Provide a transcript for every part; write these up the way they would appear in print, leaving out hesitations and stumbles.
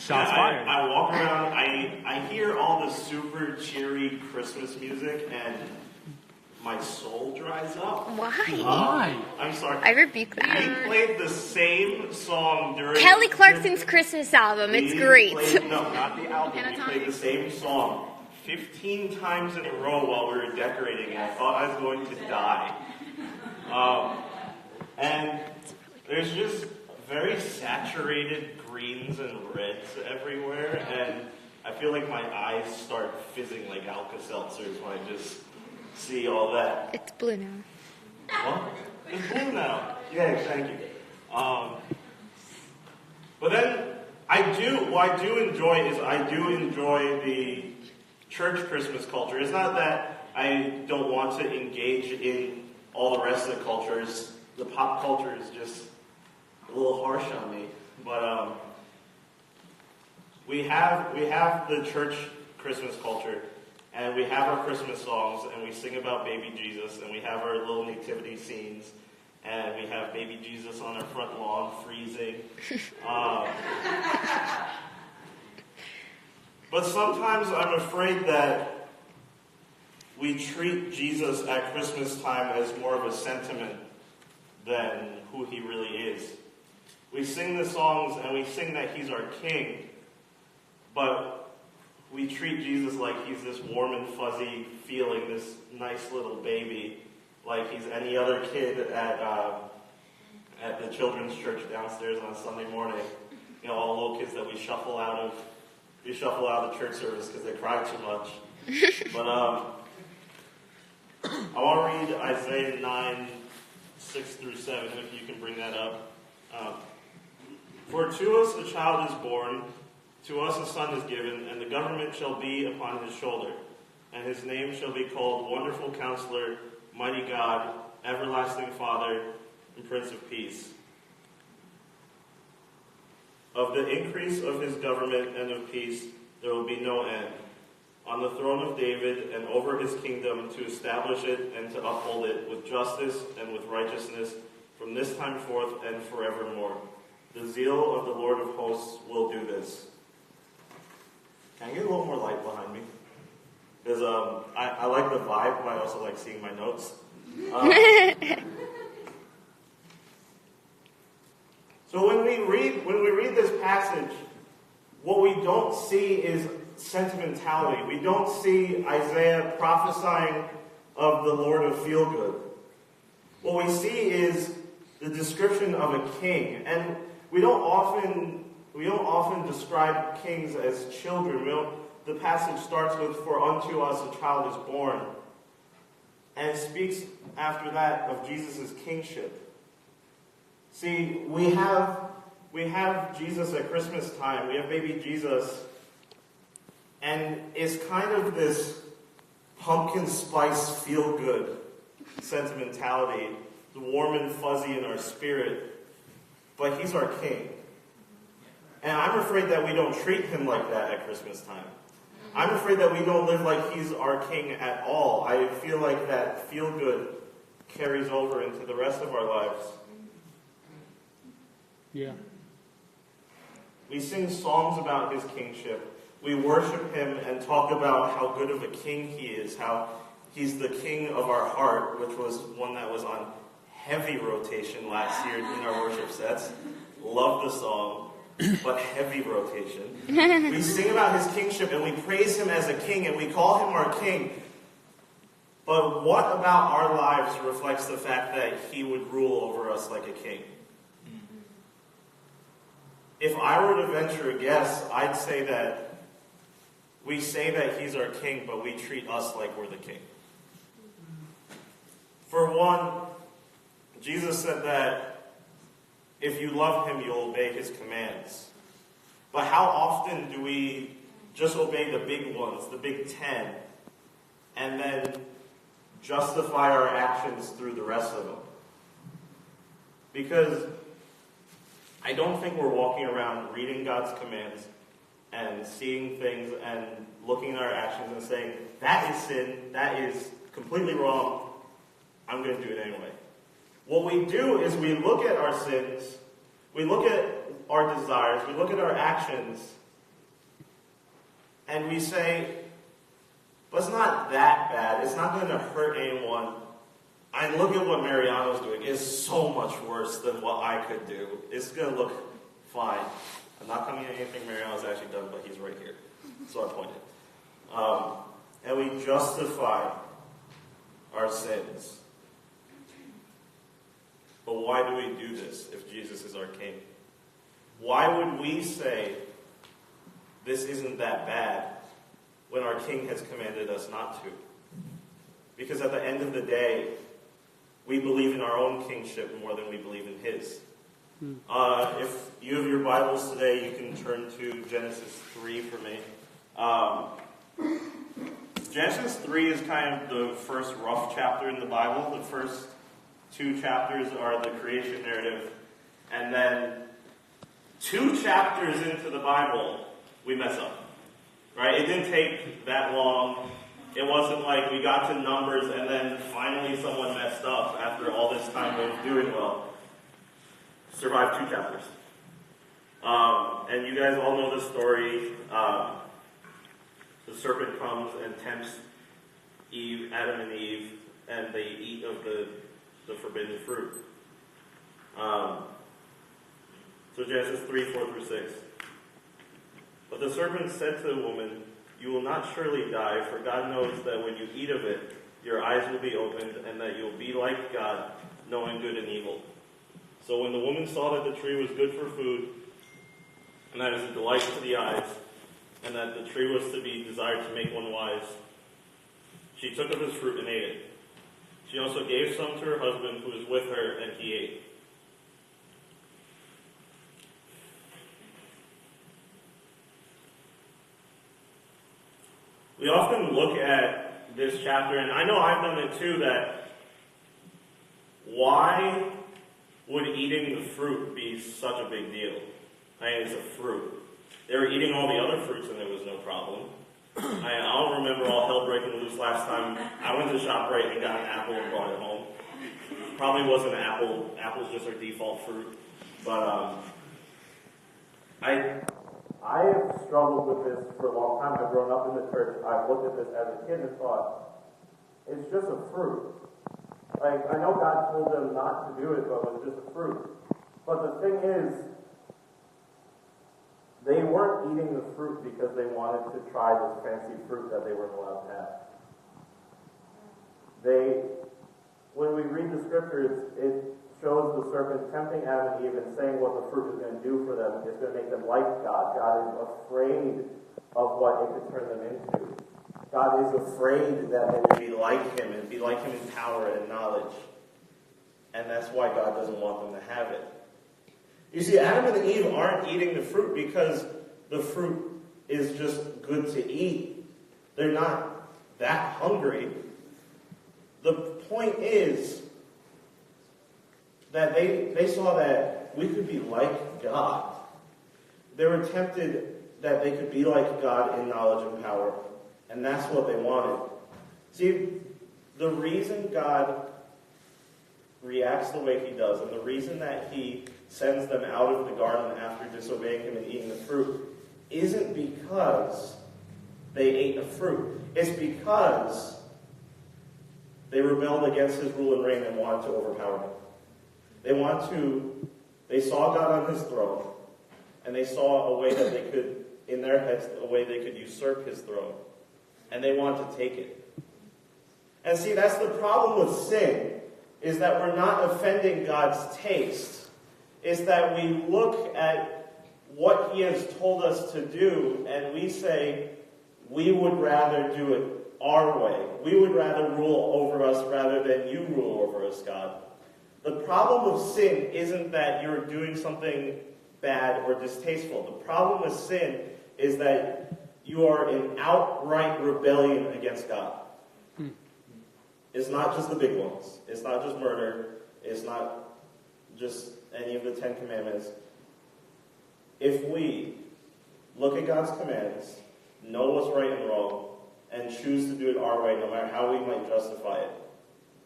Shots fired. I walk around, I hear all the super cheery Christmas music, and my soul dries up. Why? I'm sorry. I rebuke that. We played the same song during... Kelly Clarkson's Christmas album. It's great. No, not the album. We played the same song 15 times in a row while we were decorating. I thought I was going to die. And there's just very saturated greens and reds everywhere, and I feel like my eyes start fizzing like Alka-Seltzers when I just see all that. It's blue now. What? It's blue now. Yeah, thank you. But then what I do enjoy the church Christmas culture. It's not that I don't want to engage in all the rest of the cultures. The pop culture is just a little harsh on me. But we have the church Christmas culture, and we have our Christmas songs, and we sing about baby Jesus, and we have our little nativity scenes, and we have baby Jesus on our front lawn freezing. But sometimes I'm afraid that we treat Jesus at Christmas time as more of a sentiment than who he really is. We sing the songs and we sing that he's our king, but we treat Jesus like he's this warm and fuzzy feeling, this nice little baby, like he's any other kid at the children's church downstairs on a Sunday morning. You know, all the little kids that we shuffle out of the church service because they cry too much. But I want to read Isaiah 9, 6 through 7, if you can bring that up. For to us a child is born, to us a son is given, and the government shall be upon his shoulder. And his name shall be called Wonderful Counselor, Mighty God, Everlasting Father, and Prince of Peace. Of the increase of his government and of peace there will be no end. On the throne of David and over his kingdom, to establish it and to uphold it with justice and with righteousness from this time forth and forevermore. The zeal of the Lord of hosts will do this. Can I get a little more light behind me? Because I like the vibe, but I also like seeing my notes. So when we read this passage, what we don't see is sentimentality. We don't see Isaiah prophesying of the Lord of Feelgood. What we see is the description of a king, and we don't often describe kings as children. The passage starts with, "For unto us a child is born," and it speaks after that of Jesus' kingship. See, we have Jesus at Christmas time. We have baby Jesus. And it's kind of this pumpkin spice feel-good sentimentality, warm and fuzzy in our spirit. But he's our king. And I'm afraid that we don't treat him like that at Christmas time. I'm afraid that we don't live like he's our king at all. I feel like that feel-good carries over into the rest of our lives. Yeah. We sing songs about his kingship. We worship him and talk about how good of a king he is, how he's the king of our heart, which was one that was on heavy rotation last year in our worship sets. Love the song, but heavy rotation. We sing about his kingship and we praise him as a king and we call him our king. But what about our lives reflects the fact that he would rule over us like a king? If I were to venture a guess, I'd say that we say that he's our king, but we treat us like we're the king. For one, Jesus said that if you love him, you'll obey his commands. But how often do we just obey the big ones, the big 10, and then justify our actions through the rest of them? Because I don't think we're walking around reading God's commands and seeing things and looking at our actions and saying, that is sin, that is completely wrong, I'm going to do it anyway. What we do is we look at our sins, we look at our desires, we look at our actions, And we say, but it's not that bad. It's not going to hurt anyone. I look at what Mariano's doing. It's so much worse than what I could do. It's going to look fine. I'm not coming at anything Mariano's actually done, but he's right here. So I pointed. And we justify our sins. But why do we do this if Jesus is our King? Why would we say this isn't that bad when our King has commanded us not to? Because at the end of the day, we believe in our own kingship more than we believe in his. If you have your Bibles today, you can turn to Genesis 3 for me. Genesis 3 is kind of the first rough chapter in the Bible. The first 2 chapters are the creation narrative. And then 2 chapters into the Bible, we mess up. Right? It didn't take that long. It wasn't like we got to Numbers and then finally someone messed up after all this time of doing well. Survived 2 chapters. And you guys all know the story. The serpent comes and tempts Adam and Eve, and they eat of the forbidden fruit. So Genesis 3, 4 through 6. But the serpent said to the woman, "You will not surely die, for God knows that when you eat of it, your eyes will be opened, and that you will be like God, knowing good and evil." So when the woman saw that the tree was good for food, and that it was a delight to the eyes, and that the tree was to be desired to make one wise, she took of its fruit and ate it. She also gave some to her husband who was with her, and he ate. We often look at this chapter, and I know I've done it too, that why would eating the fruit be such a big deal? I mean, it's a fruit. They were eating all the other fruits and there was no problem. I don't remember all hell breaking loose last time I went to ShopRite and got an apple and brought it home. Probably wasn't an apple. Apple's just our default fruit. But I have struggled with this for a long time. I've grown up in the church. I've looked at this as a kid and thought, it's just a fruit. Like, I know God told them not to do it, but it was just a fruit. But the thing is, they weren't eating the fruit because they wanted to try this fancy fruit that they weren't allowed to have. When we read the scriptures, it shows the serpent tempting Adam and Eve and saying what the fruit is going to do for them. It's going to make them like God. God is afraid of what it could turn them into. God is afraid that they will be like him and be like him in power and knowledge. And that's why God doesn't want them to have it. You see, Adam and Eve aren't eating the fruit because the fruit is just good to eat. They're not that hungry. The point is that they saw that we could be like God. They were tempted that they could be like God in knowledge and power. And that's what they wanted. See, the reason God reacts the way he does, and the reason that he sends them out of the garden after disobeying him and eating the fruit, isn't because they ate the fruit. It's because they rebelled against his rule and reign and wanted to overpower him. They saw God on his throne, and they saw a way that they could, in their heads, a way they could usurp his throne. And they wanted to take it. And see, that's the problem with sin, is that we're not offending God's taste. It's that we look at what he has told us to do, and we say, we would rather do it our way. We would rather rule over us rather than you rule over us, God. The problem with sin isn't that you're doing something bad or distasteful. The problem with sin is that you are in outright rebellion against God. It's not just the big ones. It's not just murder. It's not just any of the 10 Commandments. If we look at God's commands, know what's right and wrong, and choose to do it our way, no matter how we might justify it,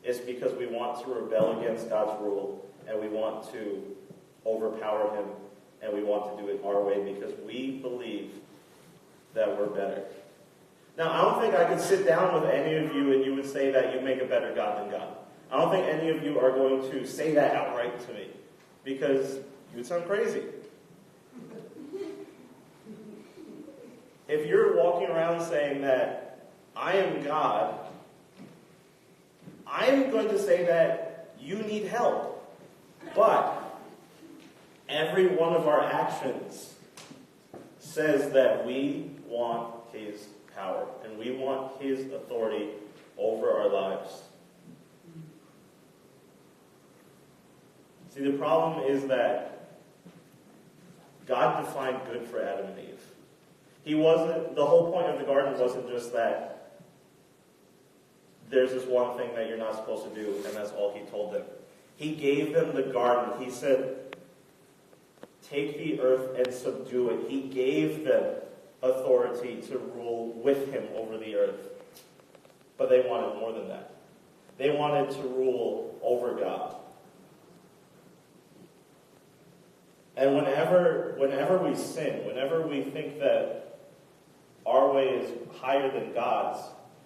it's because we want to rebel against God's rule, and we want to overpower him, and we want to do it our way because we believe that we're better. Now, I don't think I could sit down with any of you and you would say that you make a better God than God. I don't think any of you are going to say that outright to me, because you would sound crazy. If you're walking around saying that I am God, I am going to say that you need help. But every one of our actions says that we want His power and we want His authority over our lives. See, the problem is that God defined good for Adam and Eve. The whole point of the garden wasn't just that there's this one thing that you're not supposed to do, and that's all He told them. He gave them the garden. He said, take the earth and subdue it. He gave them authority to rule with Him over the earth. But they wanted more than that. They wanted to rule over God. And whenever we sin, whenever we think that our way is higher than God's,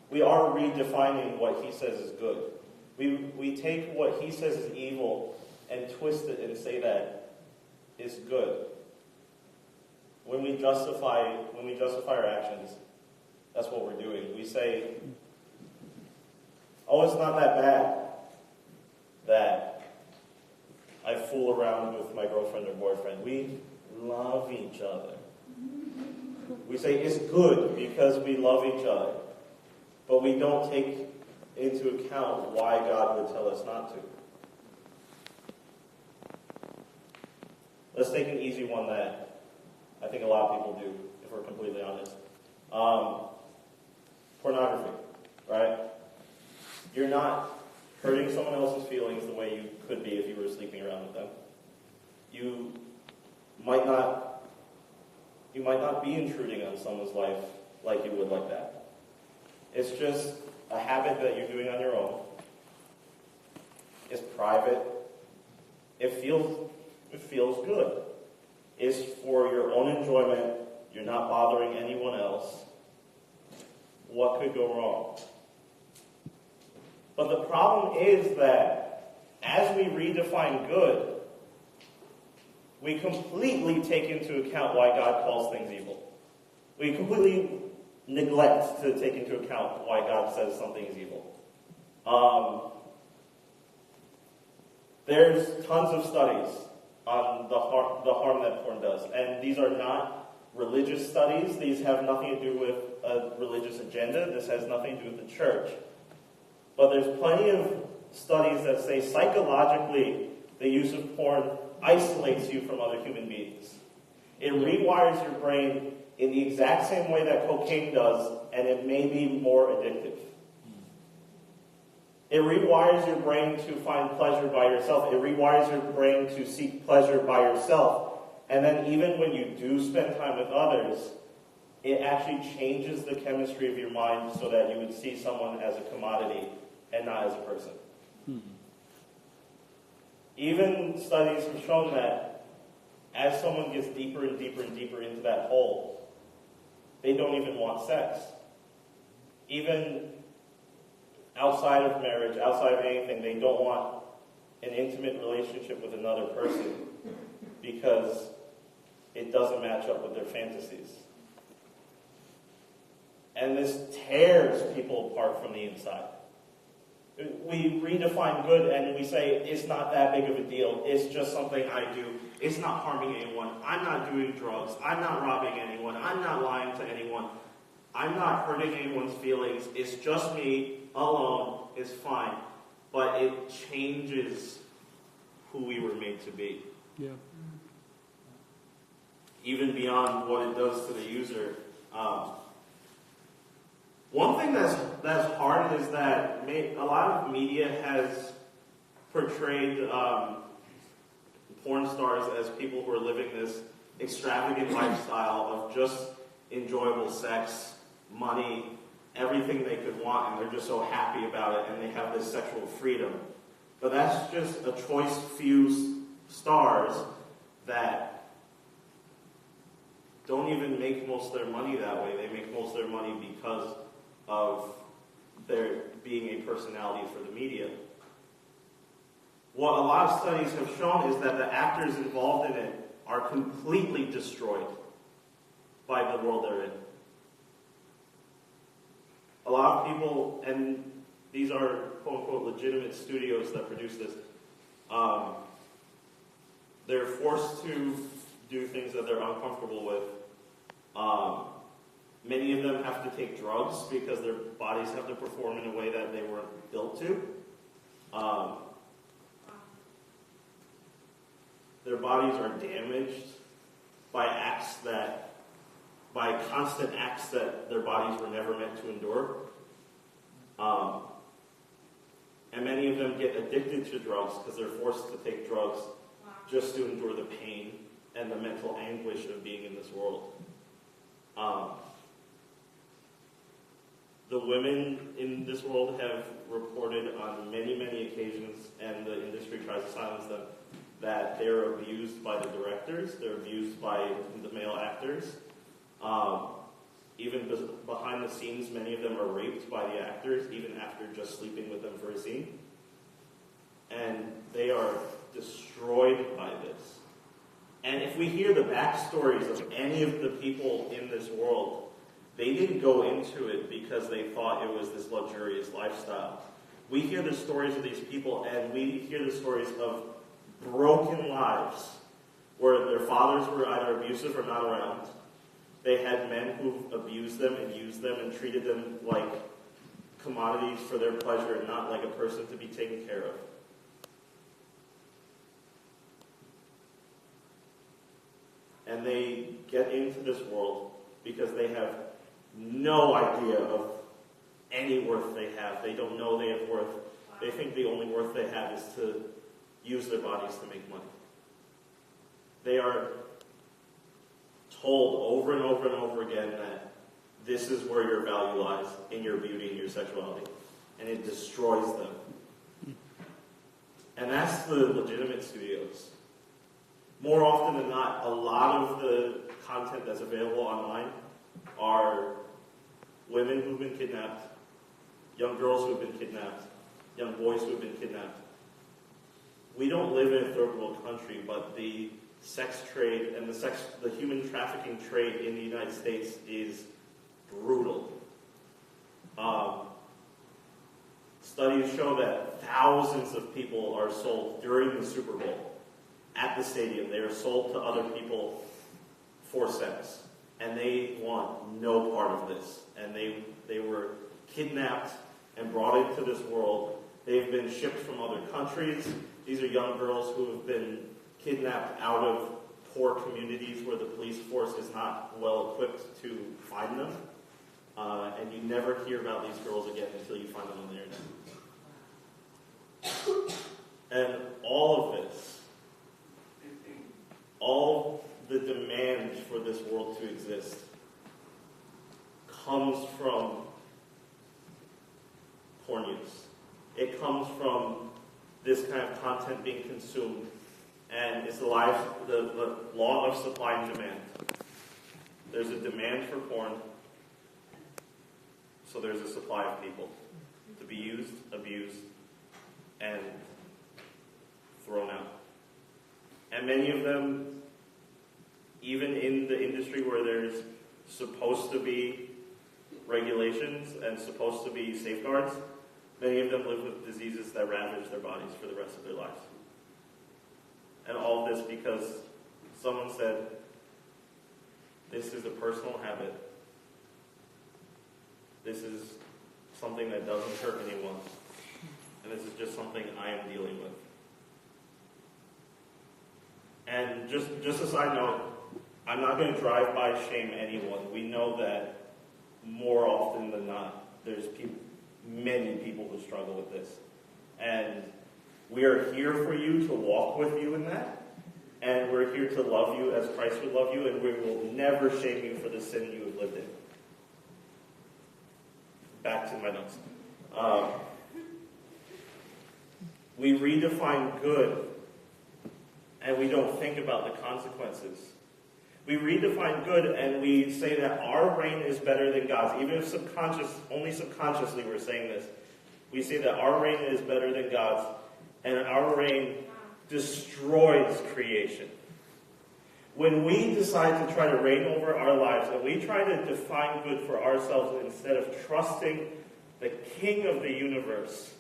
we are redefining what He says is good. We take what He says is evil and twist it and say that it's good. When we justify our actions, that's what we're doing. We say, oh, it's not that bad that I fool around with my girlfriend or boyfriend. We love each other. We say it's good because we love each other. But we don't take into account why God would tell us not to. Let's take an easy one that I think a lot of people do, if we're completely honest. Pornography, right? You're not hurting someone else's feelings the way you could be if you were sleeping around with them. You might not be intruding on someone's life like you would like that. It's just a habit that you're doing on your own. It's private. It feels good. It's for your own enjoyment. You're not bothering anyone else. What could go wrong? But the problem is that as we redefine good, we completely take into account why God calls things evil. We completely neglect to take into account why God says something is evil. There's tons of studies on the harm that porn does. And these are not religious studies. These have nothing to do with a religious agenda. This has nothing to do with the church. But there's plenty of studies that say psychologically the use of porn isolates you from other human beings. It rewires your brain in the exact same way that cocaine does, and it may be more addictive. It rewires your brain to find pleasure by yourself. It rewires your brain to seek pleasure by yourself. And then even when you do spend time with others, it actually changes the chemistry of your mind so that you would see someone as a commodity and not as a person. Even studies have shown that as someone gets deeper and deeper and deeper into that hole, they don't even want sex. Even outside of marriage, outside of anything, they don't want an intimate relationship with another person because it doesn't match up with their fantasies. And this tears people apart from the inside. We redefine good and we say, it's not that big of a deal. It's just something I do. It's not harming anyone. I'm not doing drugs. I'm not robbing anyone. I'm not lying to anyone. I'm not hurting anyone's feelings. It's just me alone. It's fine. But it changes who we were made to be. Yeah. Even beyond what it does to the user. One thing that's hard is that a lot of media has portrayed porn stars as people who are living this extravagant lifestyle of just enjoyable sex, money, everything they could want, and they're just so happy about it, and they have this sexual freedom. But that's just a choice few stars that don't even make most of their money that way. They make most of their money because of their being a personality for the media. What a lot of studies have shown is that the actors involved in it are completely destroyed by the world they're in. A lot of people, and these are quote-unquote legitimate studios that produce this, they're forced to do things that they're uncomfortable with. Many of them have to take drugs because their bodies have to perform in a way that they weren't built to. Their bodies are damaged by constant acts that their bodies were never meant to endure. And many of them get addicted to drugs because they're forced to take drugs just to endure the pain and the mental anguish of being in this world. The women in this world have reported on many, many occasions, and the industry tries to silence them, that they're abused by the directors, they're abused by the male actors. Even behind the scenes, many of them are raped by the actors, even after just sleeping with them for a scene. And they are destroyed by this. And if we hear the backstories of any of the people in this world, they didn't go into it because they thought it was this luxurious lifestyle. We hear the stories of these people, and we hear the stories of broken lives where their fathers were either abusive or not around. They had men who abused them and used them and treated them like commodities for their pleasure and not like a person to be taken care of. And they get into this world because they have no idea of any worth they have. They don't know they have worth. They think the only worth they have is to use their bodies to make money. They are told over and over and over again that this is where your value lies, in your beauty and your sexuality. And it destroys them. And that's the legitimate studios. More often than not, a lot of the content that's available online are women who've been kidnapped, young girls who've been kidnapped, young boys who've been kidnapped. We don't live in a third world country, but the sex trade and the human trafficking trade in the United States is brutal. Studies show that thousands of people are sold during the Super Bowl at the stadium. They are sold to other people for sex, and they want no part of this. And they were kidnapped and brought into this world. They've been shipped from other countries. These are young girls who have been kidnapped out of poor communities where the police force is not well equipped to find them. And you never hear about these girls again until you find them on the internet. And all of this, all the demand for this world to exist, comes from porn use. It comes from this kind of content being consumed. And it's the law of supply and demand. There's a demand for porn, so there's a supply of people to be used, abused, and thrown out. And many of them, even in the industry where there's supposed to be regulations and supposed to be safeguards, many of them live with diseases that ravage their bodies for the rest of their lives. And all this because someone said, this is a personal habit. This is something that doesn't hurt anyone. And this is just something I am dealing with. And just a side note, I'm not going to drive by shame anyone. We know that more often than not, there's many people who struggle with this. And we are here for you to walk with you in that. And we're here to love you as Christ would love you. And we will never shame you for the sin you have lived in. Back to my notes. We redefine good, and we don't think about the consequences. We redefine good and we say that our reign is better than God's. Even if only subconsciously we're saying this. We say that our reign is better than God's, and our reign destroys creation. When we decide to try to reign over our lives and we try to define good for ourselves instead of trusting the King of the universe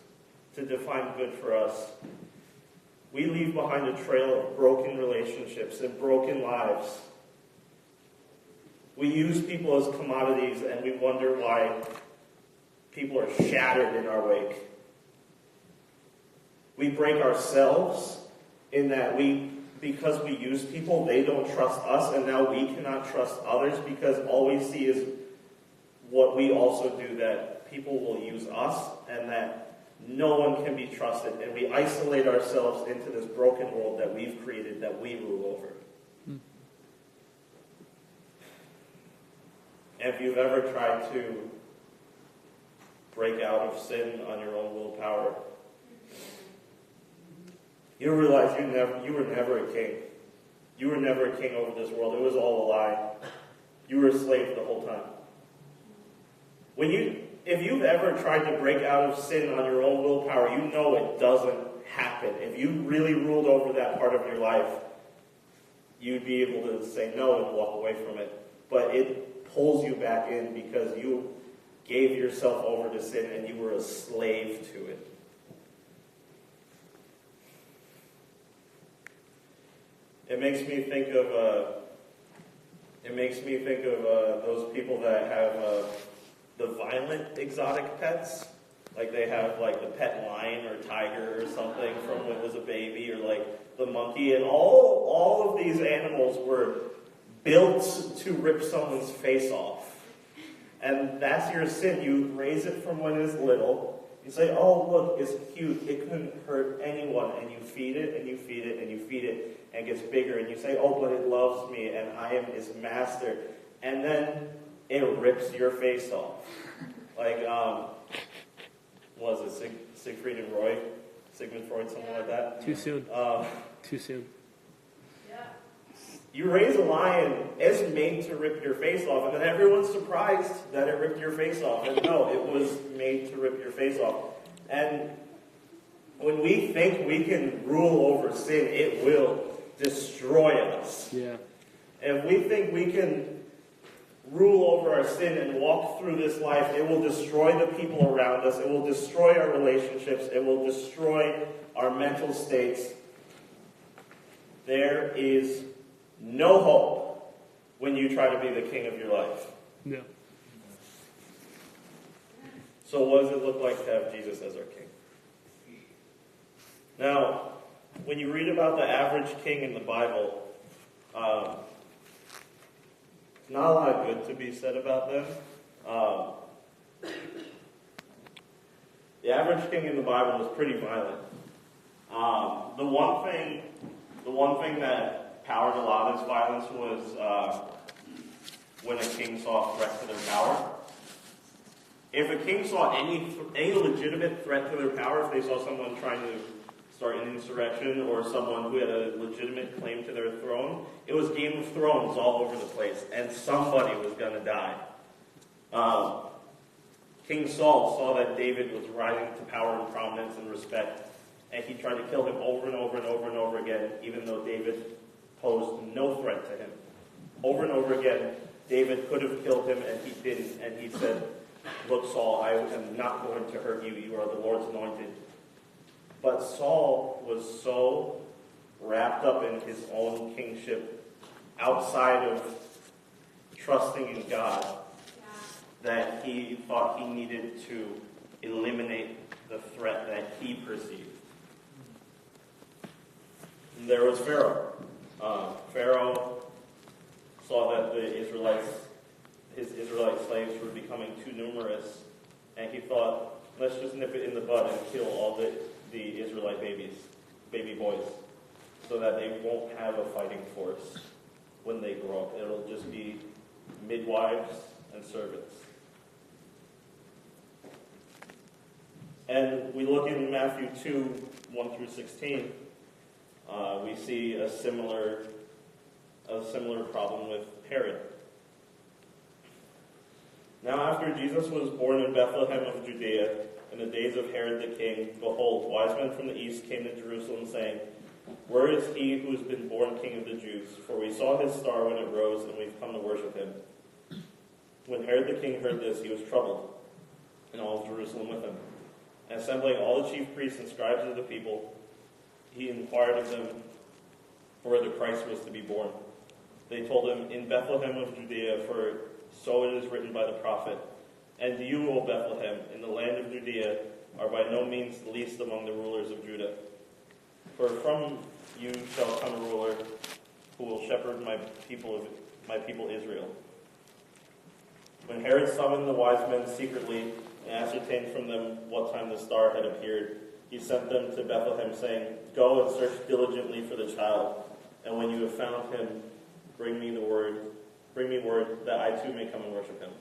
to define good for us, we leave behind a trail of broken relationships and broken lives. We use people as commodities and we wonder why people are shattered in our wake. We break ourselves in that because we use people, they don't trust us, and now we cannot trust others because all we see is what we also do, that people will use us and that no one can be trusted. And we isolate ourselves into this broken world that we've created, that we rule over. And if you've ever tried to break out of sin on your own willpower, you realize you were never a king. You were never a king over this world. It was all a lie. You were a slave the whole time. If you've ever tried to break out of sin on your own willpower, you know it doesn't happen. If you really ruled over that part of your life, you'd be able to say no and walk away from it. But it pulls you back in because you gave yourself over to sin and you were a slave to it. It makes me think of those people that have the violent exotic pets. Like they have like the pet lion or tiger or something from when it was a baby, or like the monkey, and all of these animals were built to rip someone's face off. And that's your sin. You raise it from when it's little. You say, oh, look, it's cute. It couldn't hurt anyone. And you feed it, and you feed it, and you feed it, and it gets bigger. And you say, oh, but it loves me, and I am its master. And then it rips your face off. Like, what was it, Siegfried and Roy? Sigmund Freud, something like that? Too soon. Too soon. You raise a lion, it's made to rip your face off, and then everyone's surprised that it ripped your face off. And no, it was made to rip your face off. And when we think we can rule over sin, it will destroy us. Yeah. And if we think we can rule over our sin and walk through this life, it will destroy the people around us. It will destroy our relationships. It will destroy our mental states. There is no hope when you try to be the king of your life. No. So what does it look like to have Jesus as our king? Now, when you read about the average king in the Bible, not a lot of good to be said about them. The average king in the Bible was pretty violent. The one thing that powered a lot of this violence was when a king saw a threat to their power. If a king saw any legitimate threat to their power, if they saw someone trying to start an insurrection or someone who had a legitimate claim to their throne, it was Game of Thrones all over the place, and somebody was going to die. King Saul saw that David was rising to power and prominence and respect, and he tried to kill him over and over and over and over again, even though David posed no threat to him. Over and over again, David could have killed him, and he didn't. And he said, look, Saul, I am not going to hurt you. You are the Lord's anointed. But Saul was so wrapped up in his own kingship, outside of trusting in God, that he thought he needed to eliminate the threat that he perceived. And there was Pharaoh. Pharaoh saw that his Israelite slaves were becoming too numerous, and he thought, let's just nip it in the bud and kill all the Israelite baby boys, so that they won't have a fighting force when they grow up. It'll just be midwives and servants. And we look in Matthew 2, 1 through 16, we see a similar a similar problem with Herod. Now after Jesus was born in Bethlehem of Judea, in the days of Herod the king, behold, wise men from the east came to Jerusalem, saying, Where is he who has been born King of the Jews? For we saw his star when it rose, and we've come to worship him. When Herod the king heard this, he was troubled, and all of Jerusalem with him. And assembling all the chief priests and scribes of the people, he inquired of them where the Christ was to be born. They told him, In Bethlehem of Judea, for so it is written by the prophet, And you, O Bethlehem, in the land of Judea, are by no means the least among the rulers of Judah. For from you shall come a ruler who will shepherd my people Israel. When Herod summoned the wise men secretly and ascertained from them what time the star had appeared, he sent them to Bethlehem, saying, Go and search diligently for the child, and when you have found him, bring me word that I too may come and worship him.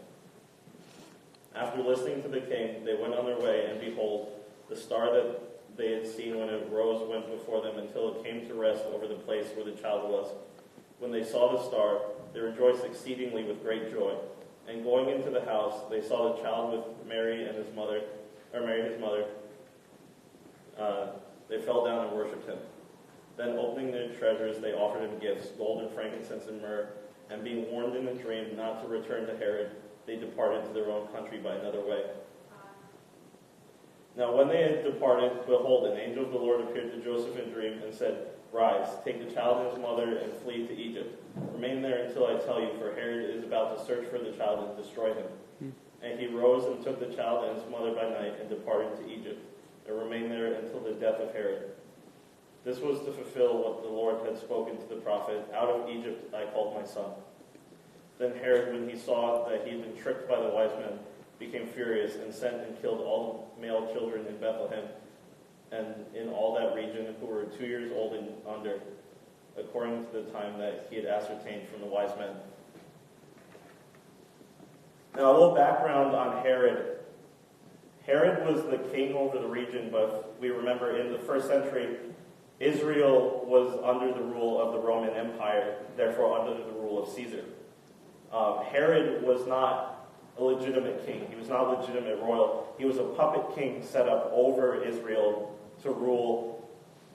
After listening to the king, they went on their way, and behold, the star that they had seen when it rose went before them until it came to rest over the place where the child was. When they saw the star, they rejoiced exceedingly with great joy. And going into the house, they saw the child with Mary and his mother. They fell down and worshipped him. Then opening their treasures, they offered him gifts, gold and frankincense and myrrh. And being warned in a dream not to return to Herod, they departed to their own country by another way. Now when they had departed, behold, an angel of the Lord appeared to Joseph in a dream and said, Rise, take the child and his mother, and flee to Egypt. Remain there until I tell you, for Herod is about to search for the child and destroy him. And he rose and took the child and his mother by night and departed to Egypt, and remained there until the death of Herod. This was to fulfill what the Lord had spoken to the prophet, Out of Egypt I called my son. Then Herod, when he saw that he had been tricked by the wise men, became furious and sent and killed all the male children in Bethlehem and in all that region who were 2 years old and under, according to the time that he had ascertained from the wise men. Now a little background on Herod. Herod was the king over the region, but we remember in the first century, Israel was under the rule of the Roman Empire, therefore under the rule of Caesar. Herod was not a legitimate king. He was not a legitimate royal. He was a puppet king set up over Israel to rule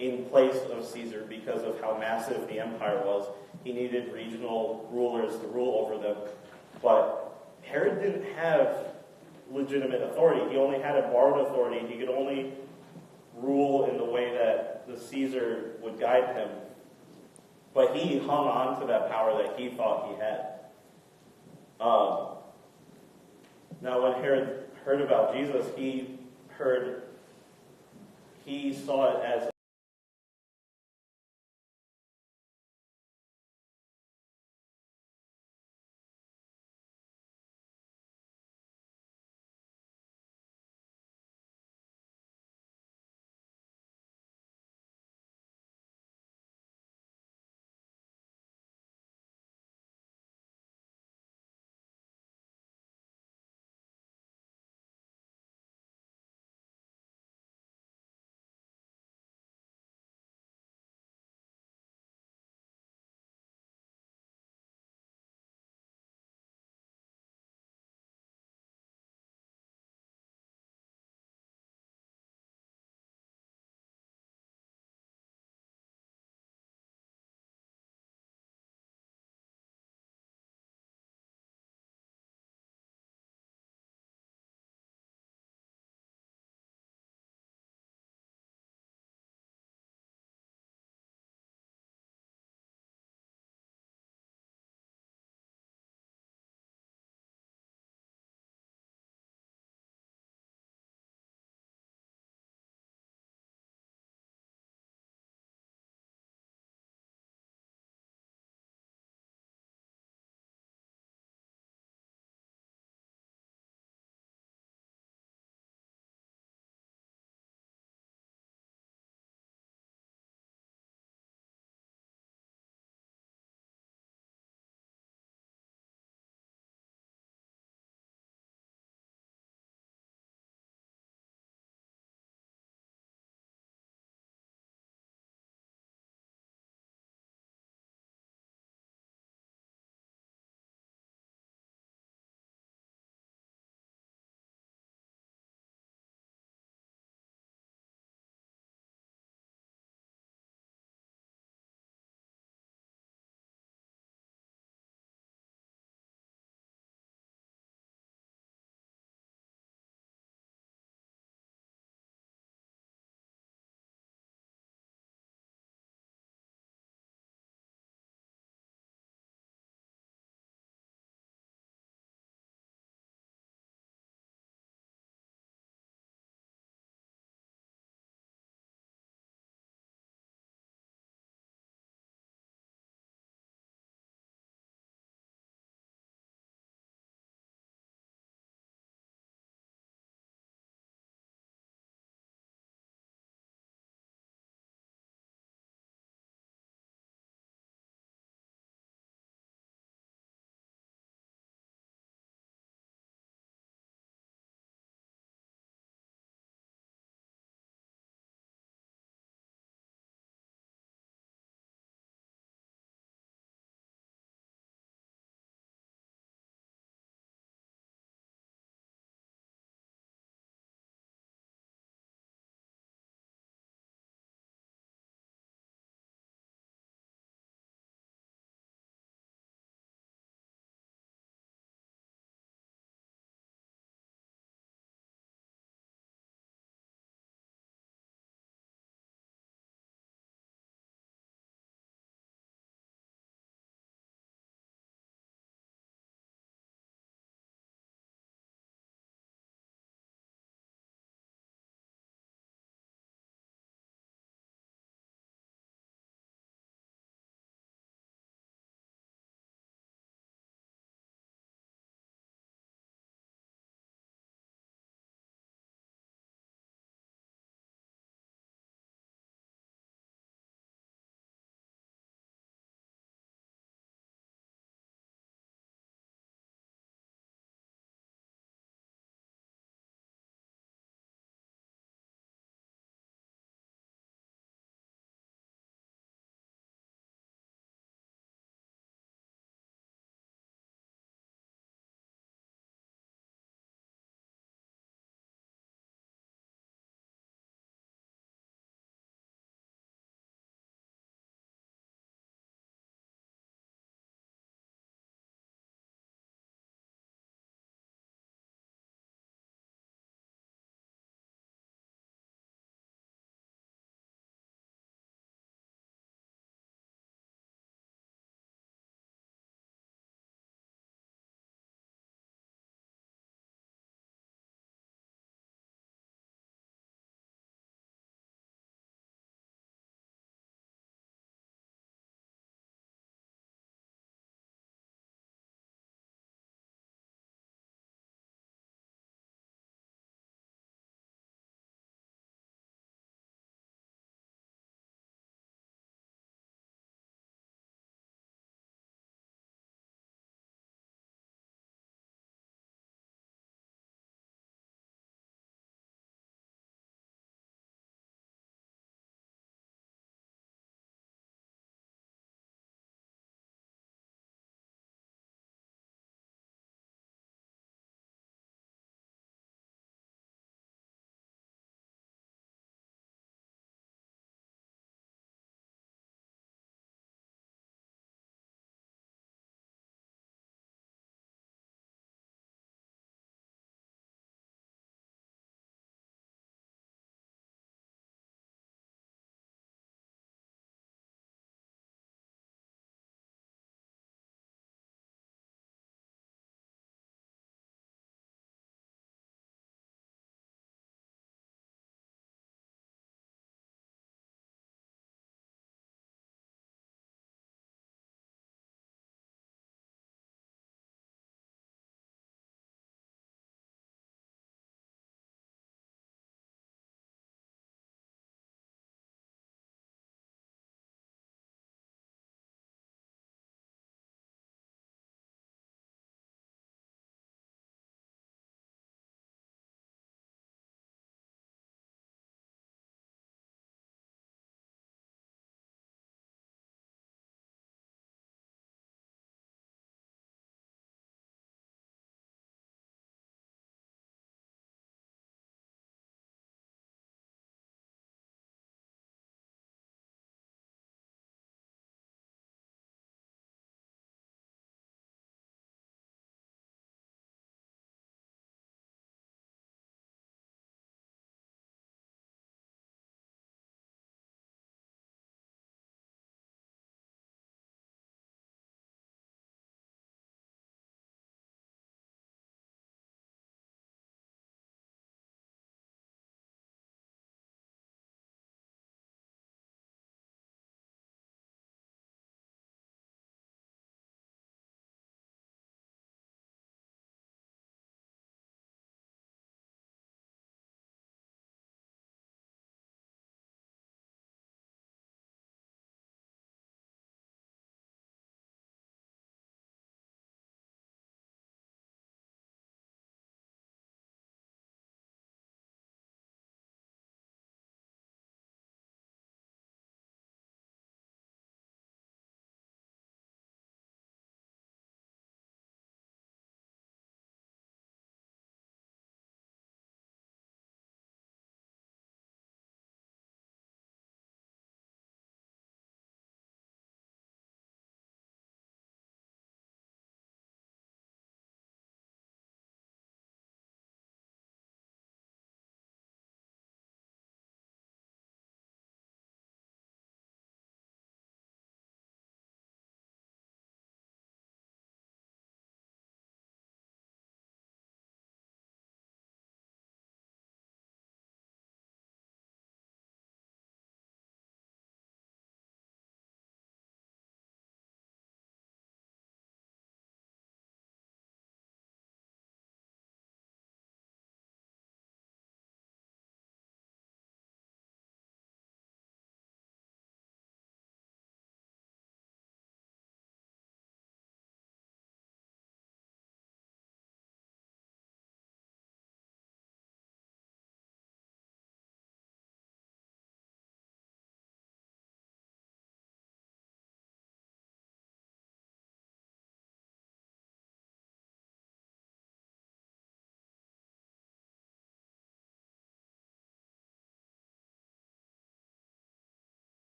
in place of Caesar because of how massive the empire was. He needed regional rulers to rule over them. But Herod didn't have legitimate authority. He only had a borrowed authority. He could only rule in the way that the Caesar would guide him. But he hung on to that power that he thought he had. Now when Herod heard about Jesus, he saw it as